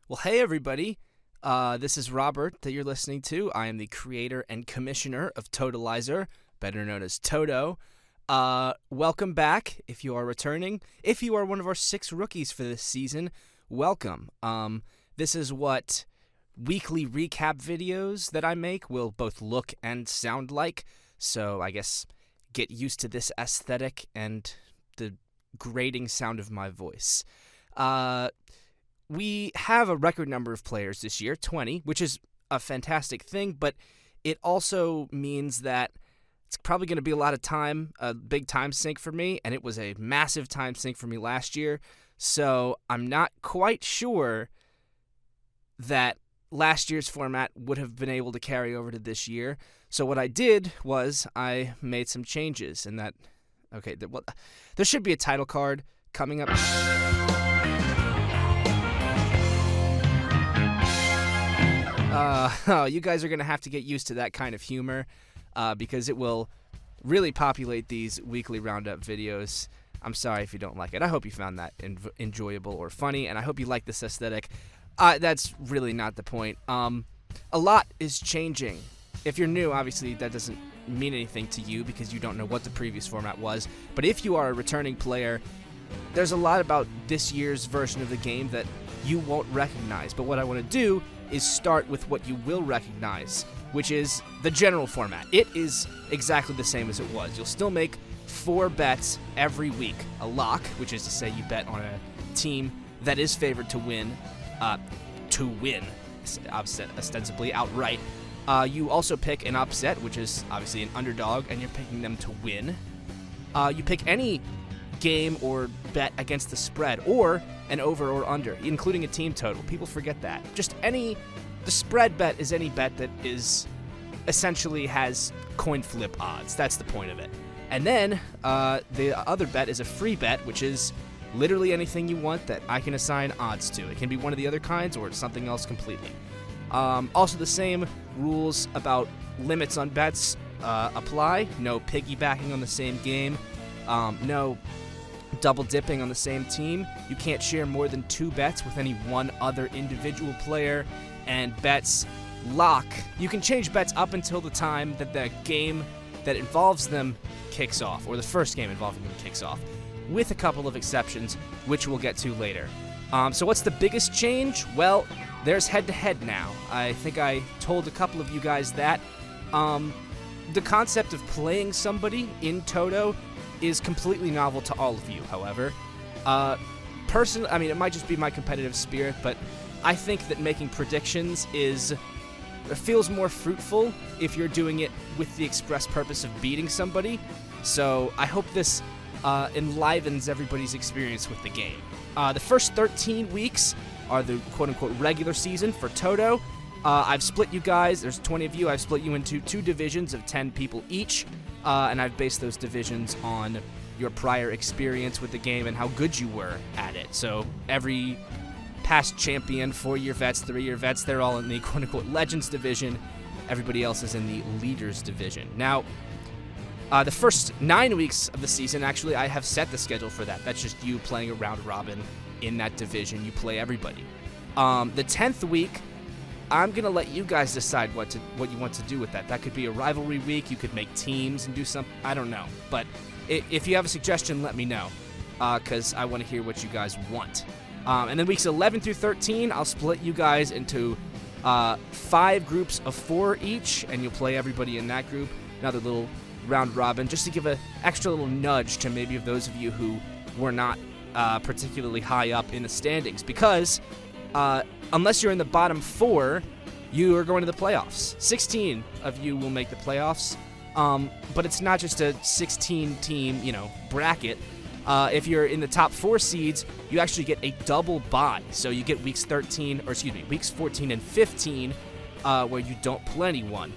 Well, hey, everybody. This is Robert that you're listening to. I am the creator and commissioner of Totalizer, better known as Toto. Welcome back if you are returning. If you are one of our 6 rookies for this season, welcome. This is what weekly recap videos that I make will both look and sound like. So I guess get used to this aesthetic and the grating sound of my voice. We have a record number of players this year, 20, which is a fantastic thing, but it also means that it's probably going to be a lot of time, a big time sink for me, and it was a massive time sink for me last year, so I'm not quite sure that last year's format would have been able to carry over to this year. So what I did was I made some changes, and that, okay, there should be a title card coming up. You guys are going to have to get used to that kind of humor because it will really populate these weekly roundup videos. I'm sorry if you don't like it. I hope you found that enjoyable or funny, and I hope you like this aesthetic. That's really not the point. A lot is changing. If you're new, obviously that doesn't mean anything to you because you don't know what the previous format was. But if you are a returning player, there's a lot about this year's version of the game that you won't recognize. But what I want to do is start with what you will recognize, which is the general format. It is exactly the same as it was. You'll still make 4 bets every week. A lock, which is to say you bet on a team that is favored to win, ostensibly outright. You also pick an upset, which is obviously an underdog, and you're picking them to win. You pick any game or bet against the spread, or an over or under, including a team total. People forget that. The spread bet is any bet that is essentially has coin flip odds. That's the point of it. And then the other bet is a free bet, which is literally anything you want that I can assign odds to. It can be one of the other kinds or something else completely. Also, the same rules about limits on bets apply. No piggybacking on the same game. No double dipping on the same team. You can't share more than 2 bets with any one other individual player. And bets lock. You can change bets up until the time that the game that involves them kicks off, or the first game involving them kicks off, with a couple of exceptions, which we'll get to later. So what's the biggest change? Well, there's head-to-head now. I think I told a couple of you guys that. The concept of playing somebody in Toto is completely novel to all of you, however. Personally, it might just be my competitive spirit, but I think that making predictions feels more fruitful if you're doing it with the express purpose of beating somebody. So I hope this enlivens everybody's experience with the game. The first 13 weeks are the quote-unquote regular season for Toto. I've split you guys, there's 20 of you, I've split you into 2 divisions of 10 people each, and I've based those divisions on your prior experience with the game and how good you were at it. So every past champion, 4-year vets, 3-year vets, they're all in the quote-unquote Legends division. Everybody else is in the Leaders division. Now, the first 9 weeks of the season, actually, I have set the schedule for that. That's just you playing a round robin in that division. You play everybody. The 10th week, I'm going to let you guys decide what you want to do with that. That could be a rivalry week. You could make teams and do something. I don't know. But if you have a suggestion, let me know, because I want to hear what you guys want. And then weeks 11 through 13, I'll split you guys into 5 groups of 4 each, and you'll play everybody in that group. Another little round robin, just to give an extra little nudge to maybe of those of you who were not particularly high up in the standings, because unless you're in the bottom 4, you are going to the playoffs. 16 of you will make the playoffs, but it's not just a 16-team, bracket. If you're in the top 4 seeds, you actually get a double bye. So you get weeks 14 and 15, where you don't play anyone.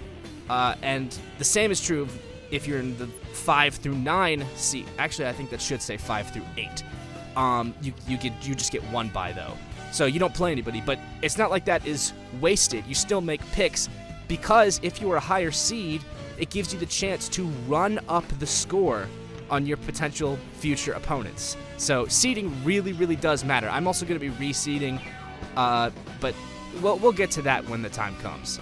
And the same is true if you're in the 5 through 9 seed. Actually, I think that should say 5 through 8. You just get 1 bye though. So you don't play anybody, but it's not like that is wasted. You still make picks, because if you are a higher seed, it gives you the chance to run up the score on your potential future opponents. So seeding really, really does matter. I'm also going to be reseeding But we'll get to that when the time comes.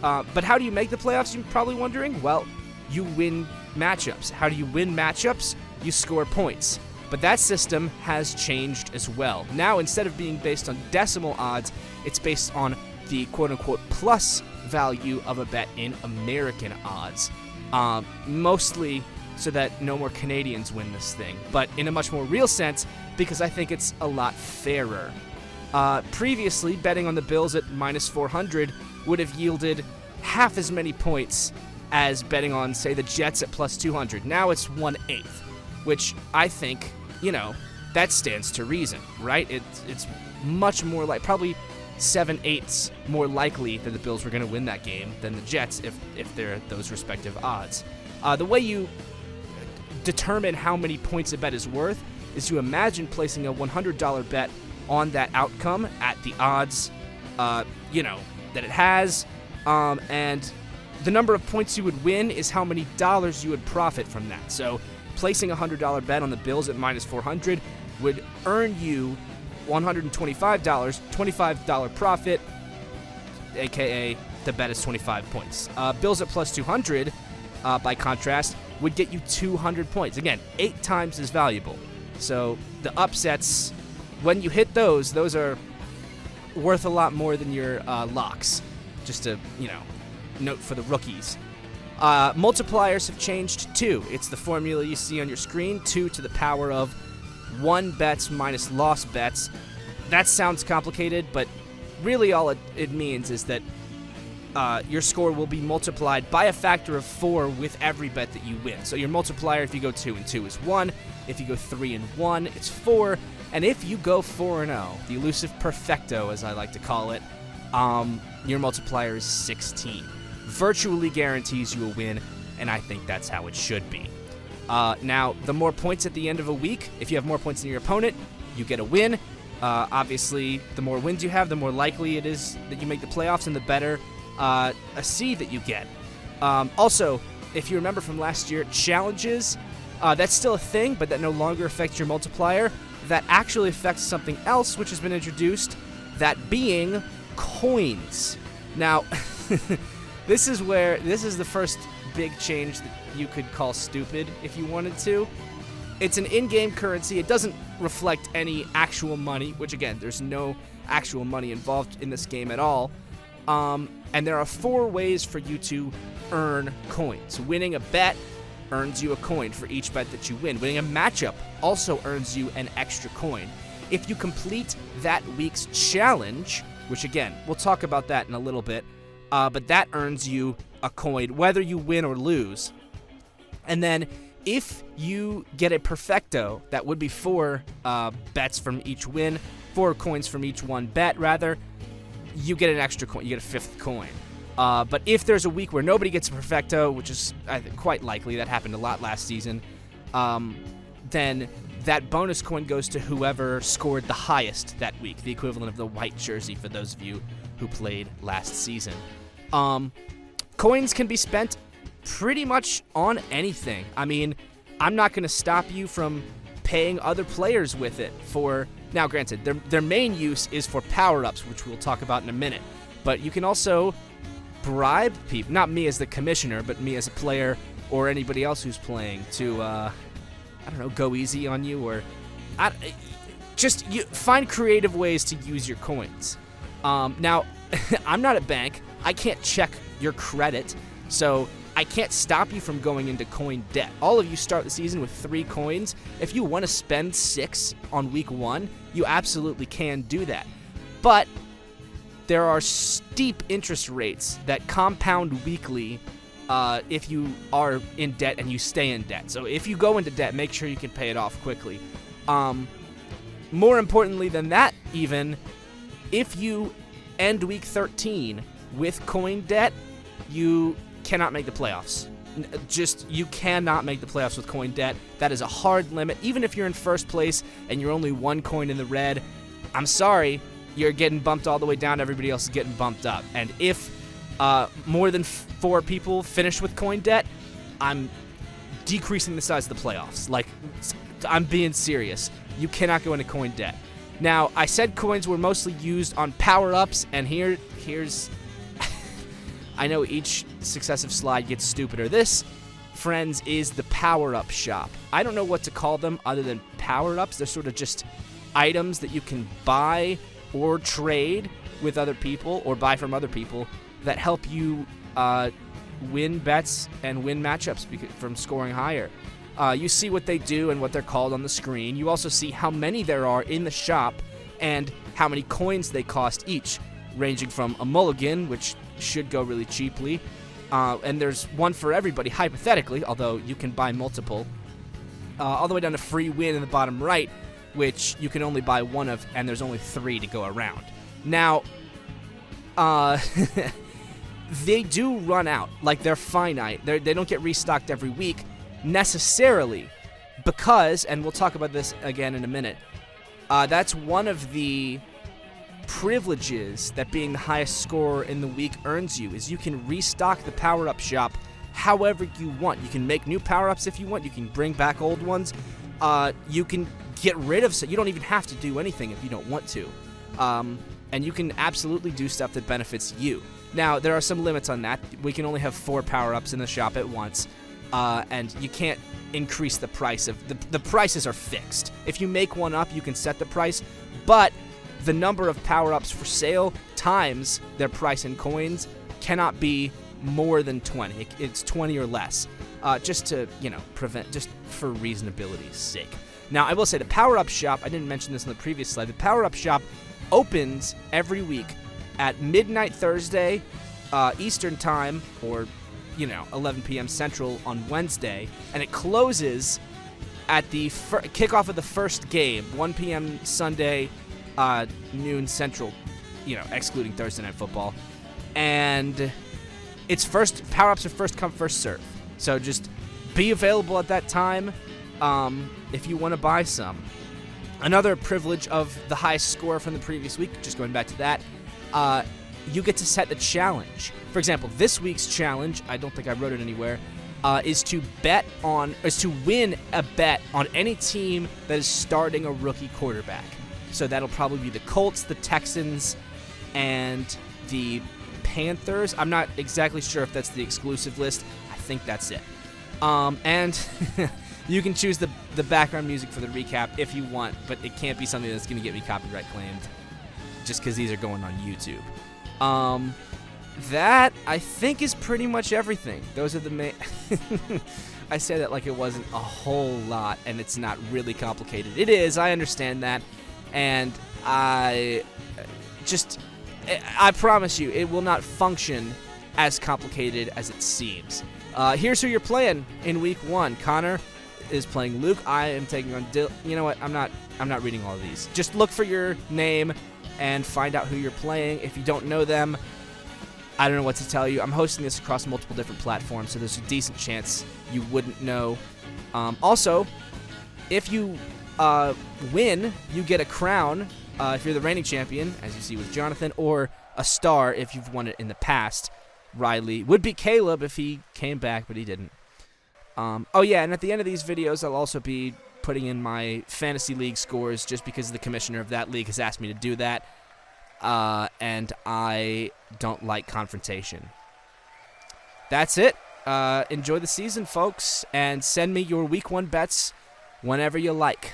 But how do you make the playoffs, you're probably wondering? Well, you win matchups. How do you win matchups? You score points. But that system has changed as well. Now, instead of being based on decimal odds, it's based on the quote-unquote plus value of a bet in American odds. Mostly so that no more Canadians win this thing, but in a much more real sense, because I think it's a lot fairer. Previously, betting on the Bills at -400 would have yielded half as many points as betting on, say, the Jets at +200. Now it's 1/8, which I think, that stands to reason, right? It's much more like, probably 7/8 more likely that the Bills were going to win that game than the Jets if they're at those respective odds. The way you determine how many points a bet is worth is you imagine placing a $100 bet on that outcome at the odds, that it has, and the number of points you would win is how many dollars you would profit from that. So placing a $100 bet on the Bills at -400 would earn you $125, $25 profit, aka the bet is 25 points. Bills at +200, by contrast, would get you 200 points. Again, 8 times as valuable. So the upsets, when you hit those are worth a lot more than your locks. Just to, note for the rookies. Multipliers have changed too. It's the formula you see on your screen, 2 to the power of 1 bets minus lost bets. That sounds complicated, but really all it means is that your score will be multiplied by a factor of 4 with every bet that you win. So your multiplier, if you go 2 and 2, is 1. If you go 3 and 1, it's 4. And if you go 4 and 0, the elusive perfecto, as I like to call it, your multiplier is 16. Virtually guarantees you a win, and I think that's how it should be. Now, the more points at the end of a week, if you have more points than your opponent, you get a win. Obviously, the more wins you have, the more likely it is that you make the playoffs, and the better a seed that you get. Also, if you remember from last year, challenges, that's still a thing, but that no longer affects your multiplier. That actually affects something else which has been introduced, that being coins. Now, this is the first big change that you could call stupid if you wanted to. It's an in-game currency. It doesn't reflect any actual money, which again, there's no actual money involved in this game at all. And there are 4 ways for you to earn coins. Winning a bet earns you a coin for each bet that you win. Winning a matchup also earns you an extra coin. If you complete that week's challenge, which again, we'll talk about that in a little bit, but that earns you a coin whether you win or lose. And then if you get a perfecto, that would be 4 bets from each win, 4 coins from each one bet, rather, you get an extra coin. You get a 5th coin. But if there's a week where nobody gets a perfecto, which is I think quite likely, that happened a lot last season, then that bonus coin goes to whoever scored the highest that week, the equivalent of the white jersey for those of you who played last season. Coins can be spent pretty much on anything. I mean, I'm not going to stop you from paying other players with it for... Now, granted, their main use is for power-ups, which we'll talk about in a minute. But you can also bribe people, not me as the commissioner, but me as a player or anybody else who's playing to, go easy on you, or find creative ways to use your coins. Now, I'm not a bank. I can't check your credit, so I can't stop you from going into coin debt. All of you start the season with 3 coins. If you want to spend 6 on week 1, you absolutely can do that. But there are steep interest rates that compound weekly if you are in debt and you stay in debt. So if you go into debt, make sure you can pay it off quickly. More importantly than that, even, if you end week 13 with coin debt, you cannot make the playoffs. You cannot make the playoffs with coin debt. That is a hard limit. Even if you're in first place and you're only 1 coin in the red, I'm sorry, you're getting bumped all the way down. Everybody else is getting bumped up. And if more than 4 people finish with coin debt, I'm decreasing the size of the playoffs. Like, I'm being serious. You cannot go into coin debt. Now, I said coins were mostly used on power-ups, and here's... I know each successive slide gets stupider. This, friends, is the power-up shop. I don't know what to call them other than power-ups. They're sort of just items that you can buy or trade with other people or buy from other people that help you win bets and win matchups from scoring higher. You see what they do and what they're called on the screen. You also see how many there are in the shop and how many coins they cost each, ranging from a mulligan, which should go really cheaply, and there's one for everybody, hypothetically, although you can buy multiple, all the way down to free win in the bottom right, which you can only buy one of, and there's only 3 to go around. Now, they do run out. Like, they're finite. They don't get restocked every week, necessarily, because, and we'll talk about this again in a minute, that's one of the privileges that being the highest scorer in the week earns you, is you can restock the power-up shop however you want. You can make new power-ups if you want. You can bring back old ones. You can get rid of some. You don't even have to do anything if you don't want to. And you can absolutely do stuff that benefits you. Now, there are some limits on that. We can only have 4 power-ups in the shop at once, and you can't increase the price of... The prices are fixed. If you make one up, you can set the price, but the number of power-ups for sale times their price in coins cannot be more than 20. It's 20 or less, just to, just for reasonability's sake. Now, I will say the power-up shop, I didn't mention this in the previous slide, the power-up shop opens every week at midnight Thursday, Eastern time, or, 11 p.m. Central on Wednesday, and it closes at the kickoff of the first game, 1 p.m. Sunday, noon Central, excluding Thursday Night Football. And it's power-ups are first come, first serve. So just be available at that time if you want to buy some. Another privilege of the highest score from the previous week, just going back to that, you get to set the challenge. For example, this week's challenge, I don't think I wrote it anywhere, is to win a bet on any team that is starting a rookie quarterback. So that'll probably be the Colts, the Texans, and the Panthers. I'm not exactly sure if that's the exclusive list. I think that's it. And you can choose the background music for the recap if you want, but it can't be something that's going to get me copyright claimed just because these are going on YouTube. That, I think, is pretty much everything. Those are the main... I say that like it wasn't a whole lot, and it's not really complicated. It is, I understand that. And I promise you, it will not function as complicated as it seems. Here's who you're playing in week 1. Connor is playing Luke. I am taking on You know what? I'm not reading all of these. Just look for your name and find out who you're playing. If you don't know them, I don't know what to tell you. I'm hosting this across multiple different platforms, so there's a decent chance you wouldn't know. Also, if you win, you get a crown if you're the reigning champion, as you see with Jonathan, or a star if you've won it in the past. Riley would be Caleb if he came back, but he didn't. Oh yeah, and at the end of these videos, I'll also be putting in my fantasy league scores just because the commissioner of that league has asked me to do that, and I don't like confrontation. That's it. Enjoy the season, folks, and send me your week 1 bets whenever you like.